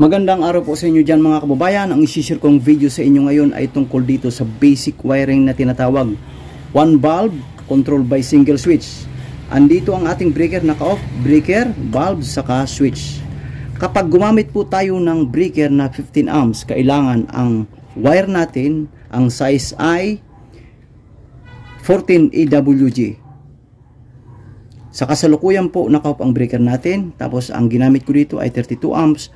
Magandang araw po sa inyo dyan mga kababayan. Ang isishare kong video sa inyo ngayon ay tungkol dito sa basic wiring na tinatawag one valve controlled by single switch. Andito ang ating breaker, naka-off, breaker, valve, saka switch. Kapag gumamit po tayo ng breaker na 15 amps, kailangan ang wire natin, ang size ay 14 EWG. Sa kasalukuyan po, naka-off ang breaker natin. Tapos ang ginamit ko dito ay 32 amps.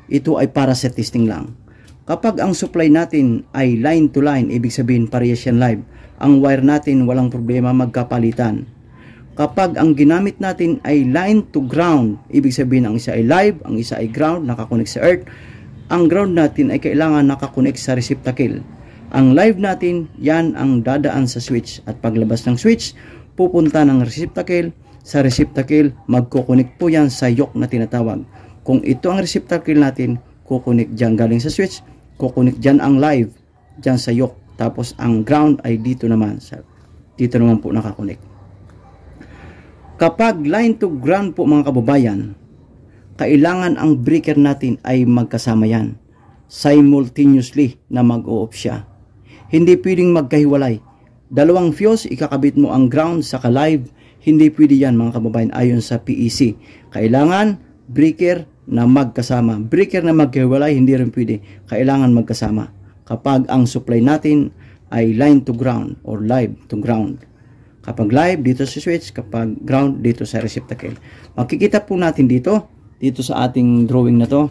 Ito ay para sa testing lang. Kapag ang supply natin ay line to line, ibig sabihin parehas yan live, ang wire natin walang problema magkapalitan. Kapag ang ginamit natin ay line to ground, ibig sabihin ang isa ay live, ang isa ay ground, nakakonect sa earth, ang ground natin ay kailangan nakakonect sa receptacle. Ang live natin, yan ang dadaan sa switch, at paglabas ng switch, pupunta ng receptacle. Sa receptacle, magkukonect po yan sa yoke na tinatawag. Kung ito ang receptacle natin, kukunik dyan galing sa switch, kukunik dyan ang live, dyan sa yoke. Tapos ang ground ay dito naman po nakakunik. Kapag line to ground po mga kababayan, kailangan ang breaker natin ay magkasama yan. Simultaneously na mag-o-off siya. Hindi pwedeng magkahiwalay. Dalawang fuse, ikakabit mo ang ground sa live. Hindi pwede yan mga kababayan ayon sa PEC. Kailangan breaker na magkasama. Breaker na maghiwalay, hindi rin pwede. Kailangan magkasama. Kapag ang supply natin ay line to ground or live to ground. Kapag live, dito sa switch. Kapag ground, dito sa receptacle. Makikita po natin dito sa ating drawing na to.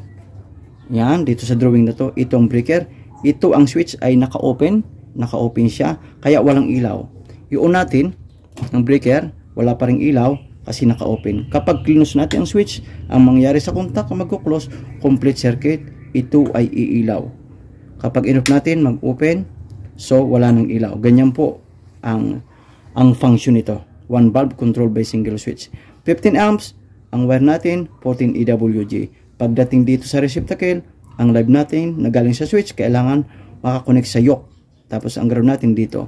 Yan, dito sa drawing na to. Itong breaker. Ito ang switch ay naka-open. Naka-open siya. Kaya walang ilaw. Iyon natin, ang breaker, wala pa ring ilaw. Kasi naka-open. Kapag close natin ang switch, ang mangyari sa contact, magko-close, complete circuit, ito ay iilaw. Kapag in-off natin, mag-open, so wala nang ilaw. Ganyan po ang function nito. One valve controlled by single switch. 15 amps, ang wire natin, 14 EWG. Pagdating dito sa receptacle, ang live natin na galing sa switch, kailangan makakonect sa yoke. Tapos ang ground natin dito.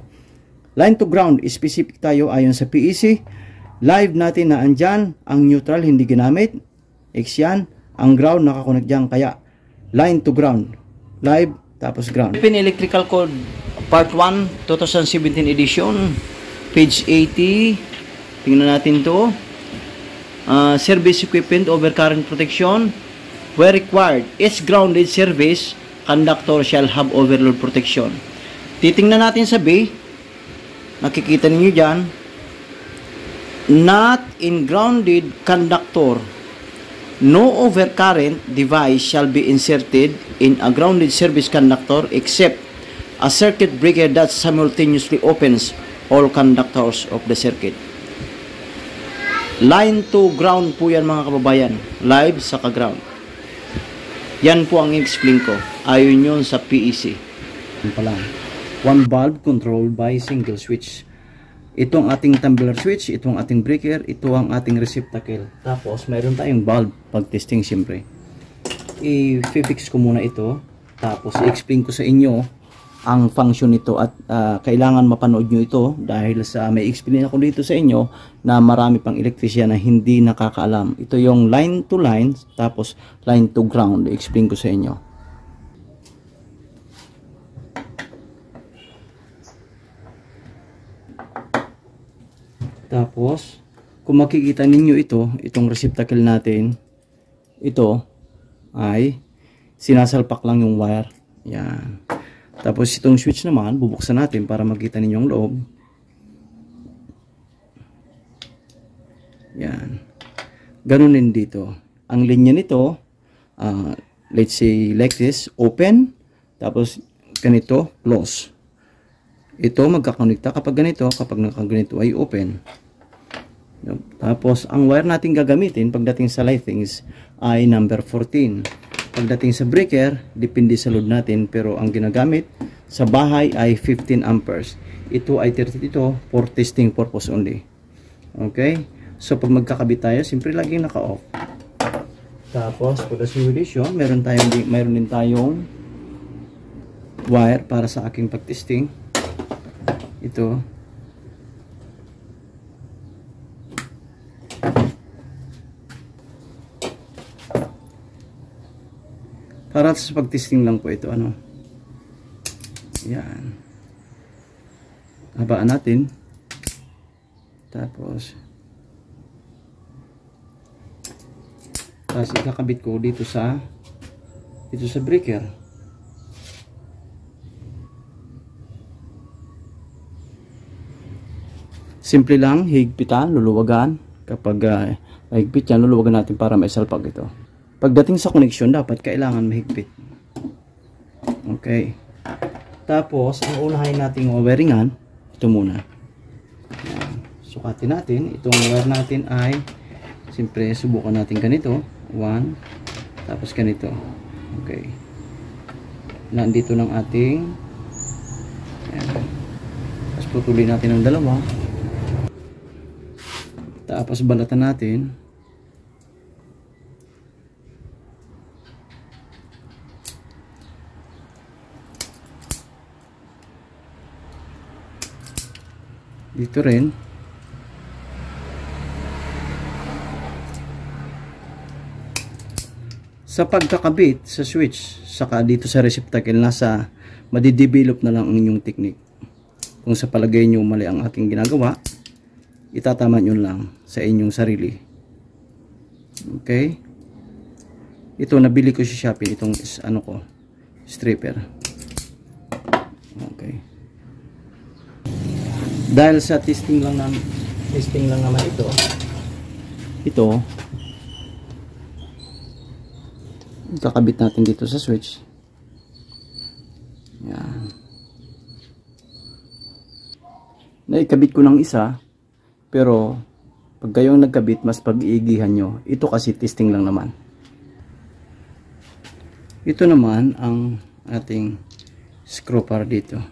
Line to ground, specific tayo ayon sa PEC. Live natin na andyan, ang neutral hindi ginamit, X yan, ang ground nakakonect dyan, kaya line to ground, live, tapos ground. Philippine Electrical Code Part 1, 2017 edition, page 80, tingnan natin to. Service equipment over current protection, where required, each grounded service, conductor shall have overload protection. Titingnan natin sa B, nakikita ninyo dyan, not in grounded conductor, no overcurrent device shall be inserted in a grounded service conductor except a circuit breaker that simultaneously opens all conductors of the circuit. Line to ground po yan mga kababayan, live saka ground. Yan po ang i-explain ko, ayon yun sa PEC. One valve controlled by single switch. Ito ang ating tumbler switch, ito ang ating breaker, ito ang ating receptacle. Tapos, mayroon tayong valve pag-testing siyempre. I-fix ko muna ito. Tapos, i-explain ko sa inyo ang function nito at kailangan mapanood nyo ito dahil sa may explain ako dito sa inyo na marami pang electrician na hindi nakakaalam. Ito yung line to line, tapos line to ground. I-explain ko sa inyo. Tapos, kung makikita ninyo itong receptacle natin, ito ay sinasalpak lang yung wire. Yan. Tapos itong switch naman, bubuksan natin para makita ninyo ang loob. Yan. Ganun din dito. Ang linya nito, let's say like this, open, tapos ganito, close. Ito magkakonekta kapag ganito, kapag nakaganito ay open. Tapos ang wire natin gagamitin pagdating sa lightings ay number 14. Pagdating sa breaker, depende sa load natin, pero ang ginagamit sa bahay ay 15 amperes. Ito ay 32 for testing purpose only. Okay? So pag magkakabit tayo, simpre laging naka-off. Tapos for the simulation, meron din tayong wire para sa aking pag-testing. Ito Para sa pag-testing lang po ito, ano. Yan. Habaan natin. Tapos ikakabit ko dito sa breaker. Simple lang, higpitan, luluwagan. Kapag mahigpit yan, luluwagan natin para may salpag ito. Pagdating sa connection, dapat kailangan mahigpit. Okay. Tapos, ang unahin nating wiringan, ito muna. Yan. Sukatin natin. Itong wire natin ay, siyempre, subukan natin ganito. 1, tapos ganito. Okay. Nandito ng ating, yan. Tapos putulin natin ng dalawa. Tapos balatan natin. Dito rin. Sa pagkakabit sa switch, saka dito sa receptacle, nasa madidevelop na lang ang inyong technique. Kung sa palagay nyo mali ang aking ginagawa, itatama nyo lang sa inyong sarili. Okay? Ito, nabili ko sa Shopee, itong ano ko, stripper. Okay. Dahil sa testing lang naman ito kakabit natin dito sa switch. Yan. Naikabit ko ng isa, pero pag kayong nagkabit, mas pag-iigihan nyo. Ito kasi testing lang naman. Ito naman ang ating screw par dito.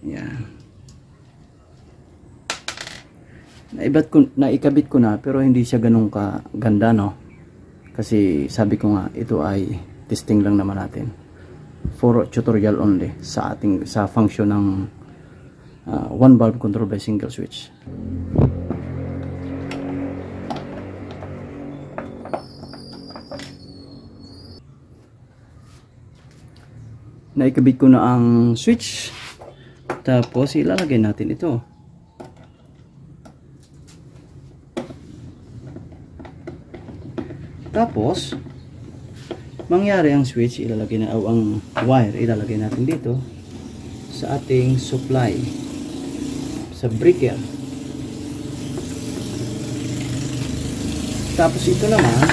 Yan. Naikabit ko na, pero hindi siya ganun kaganda, no? Kasi sabi ko nga, ito ay testing lang naman natin. For tutorial only sa function ng one valve control by single switch. Naikabit ko na ang switch. Tapos ilalagay natin ito. Tapos mangyari ang switch, ilalagay na ang wire, ilalagay natin dito sa ating supply sa breaker. Tapos ito naman,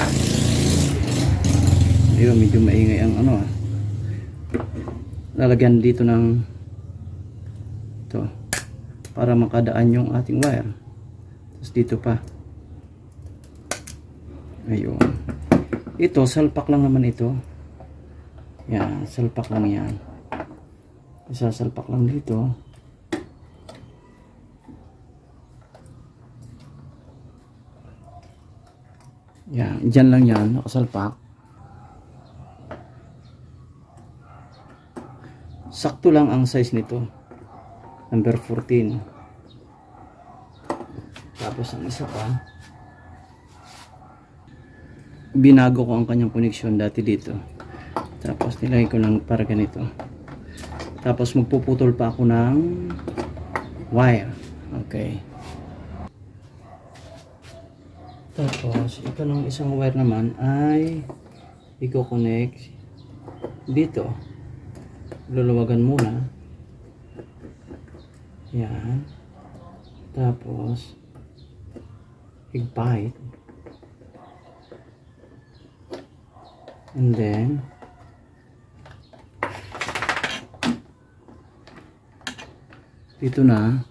ayun, medyo maingay ang ano, lalagyan dito ng ito para makadaan yung ating wire. Tapos dito pa, ayun, ito salpak lang naman ito. Yan, salpak lang yan. Isasalpak lang dito. Yan, dyan lang yan, nakasalpak. Sakto lang ang size nito. Number 14. Tapos ang isa pa, binago ko ang kanyang connection dati dito. Tapos nilagay ko lang para ganito. Tapos magpuputol pa ako ng wire. Okay. Tapos ito ng isang wire naman ay i-connect dito. Luluwagan muna. Yan. Tapos higpit. And then dito na,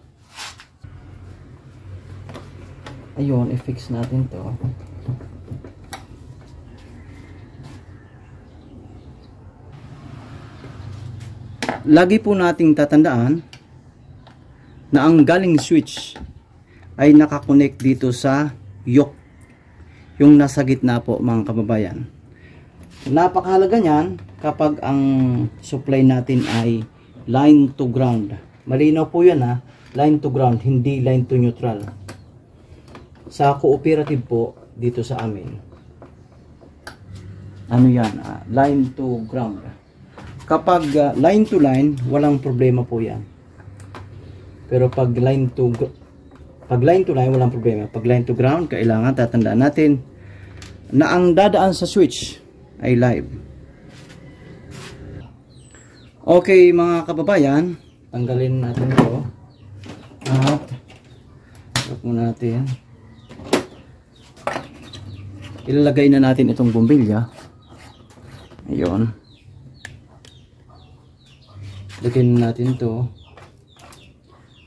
ayun, i-fix natin to. Lagi po nating tatandaan na ang galing switch ay nakakonect dito sa yoke, yung nasa gitna po, mga kababayan. Napakahalaga niyan kapag ang supply natin ay line to ground. Malinaw po yan, ha, line to ground, hindi line to neutral. Sa cooperative po dito sa amin, ano yan, line to ground. Kapag line to line, walang problema po yan. Pero pag line to line, walang problema. Pag line to ground, kailangan tatandaan natin na ang dadaan sa switch ay live. Okay mga kababayan, tanggalin natin ito. At stop muna natin. Ilalagay na natin itong bumbilya. Ayun. Lagyan natin ito.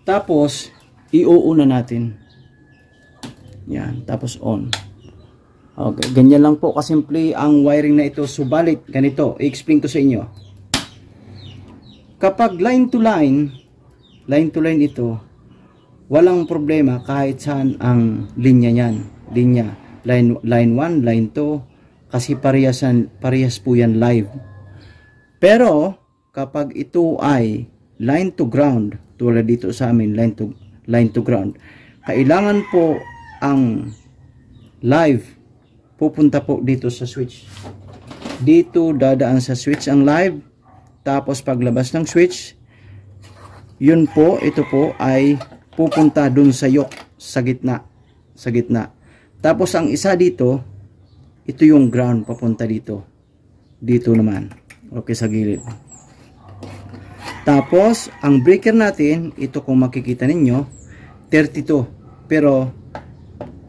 Tapos, i-on natin. Yan. Tapos on. Okay. Ganyan lang po kasimple ang wiring na ito. Subalit, ganito. I-explain ko sa inyo. Kapag line to line ito, walang problema kahit saan ang linya niyan. Linya. Line 1, line 2. Kasi parehas po yan live. Pero, kapag ito ay line to ground, tulad dito sa amin, line to ground, kailangan po ang live pupunta po dito sa switch. Dito dadaan sa switch ang live, tapos paglabas ng switch, yun po, ito po ay pupunta dun sa yoke, sa gitna. Tapos ang isa dito, ito yung ground, papunta dito. Dito naman. Okay, sa gilid. Tapos, ang breaker natin, ito kung makikita ninyo, 32. Pero,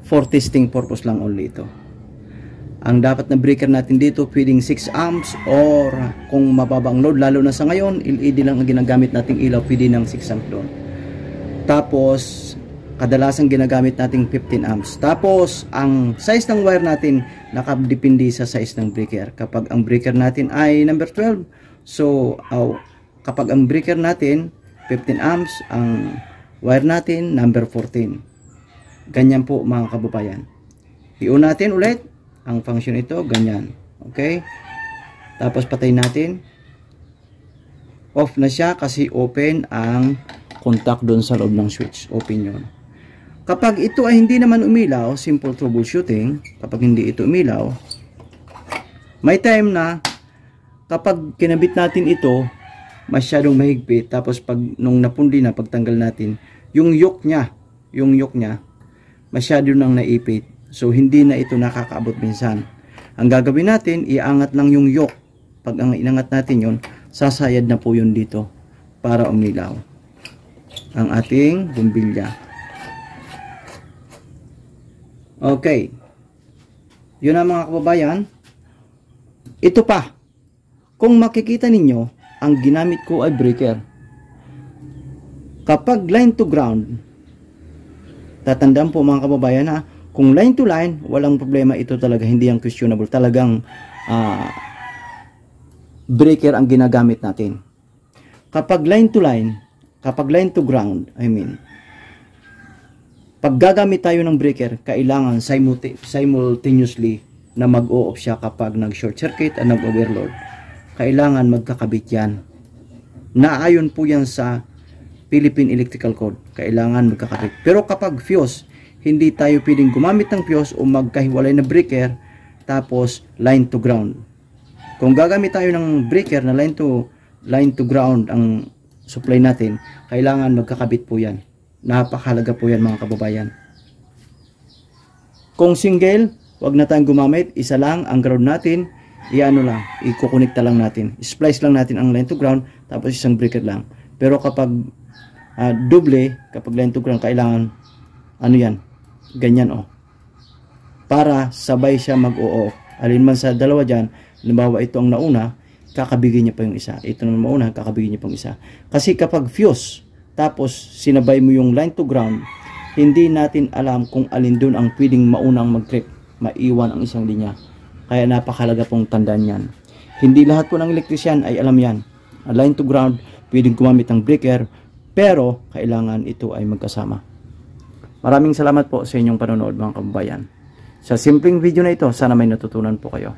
for testing purpose lang only ito. Ang dapat na breaker natin dito, pwedeng 6 amps or kung mababa ang load, lalo na sa ngayon, LED lang ang ginagamit nating ilaw, pwede ng 6 amps doon. Tapos, kadalasan ginagamit nating 15 amps. Tapos, ang size ng wire natin, nakadepende sa size ng breaker. Kapag ang breaker natin ay number 12, so, kapag ang breaker natin 15 amps, ang wire natin number 14. Ganyan po mga kababayan. I-on natin ulit ang function ito, ganyan. Okay? Tapos patay natin. Off na siya kasi open ang contact doon sa loob ng switch. Open yun. Kapag ito ay hindi naman umilaw, simple troubleshooting, kapag hindi ito umilaw, may time na kapag kinabit natin ito, masyadong mahigpit, tapos pag nung napundi na, pagtanggal natin, yung yoke niya, masyado nang naipit. So hindi na ito nakakaabot minsan. Ang gagawin natin, iangat lang yung yoke. Pag ang inangat natin yon, sasayad na po yun dito para umilaw ang ating bumbilya. Okay. Yun na mga kababayan. Ito pa. Kung makikita ninyo, ang ginamit ko ay breaker. Kapag line to ground, tatandaan po mga kababayan ha, kung line to line, walang problema, ito talaga, hindi ang questionable. Talagang breaker ang ginagamit natin. Kapag line to ground, pag gagamit tayo ng breaker, kailangan simultaneously na mag-o-off siya kapag nag-short circuit at nag-overload. Kailangan magkakabit yan. Naayon po yan sa Philippine Electrical Code. Kailangan magkakabit. Pero kapag fuse, hindi tayo pwedeng gumamit ng fuse o magkahiwalay na breaker tapos line to ground. Kung gagamit tayo ng breaker na line to ground ang supply natin, kailangan magkakabit po yan. Napakahalaga po yan mga kababayan. Kung single, wag na tayong gumamit. Isa lang ang ground natin. I-kukonekta lang natin. Splice lang natin ang line to ground, tapos isang breaker lang. Pero kapag doble, kapag line to ground, kailangan ganyan para sabay siya mag-o-off. Alinman sa dalawa dyan, halimbawa ito ang nauna, kakabigin niya pa yung isa. Ito naman mauna, kakabigin niya pang isa. Kasi kapag fuse, tapos sinabay mo yung line to ground, hindi natin alam kung alin doon ang pwedeng maunang mag-trip. Maiwan ang isang linya. Kaya napakalaga pong tandaan yan. Hindi lahat po ng electrician ay alam yan. Line to ground, pwedeng gumamit ng breaker, pero kailangan ito ay magkasama. Maraming salamat po sa inyong panonood mga kababayan. Sa simpleng video na ito, sana may natutunan po kayo.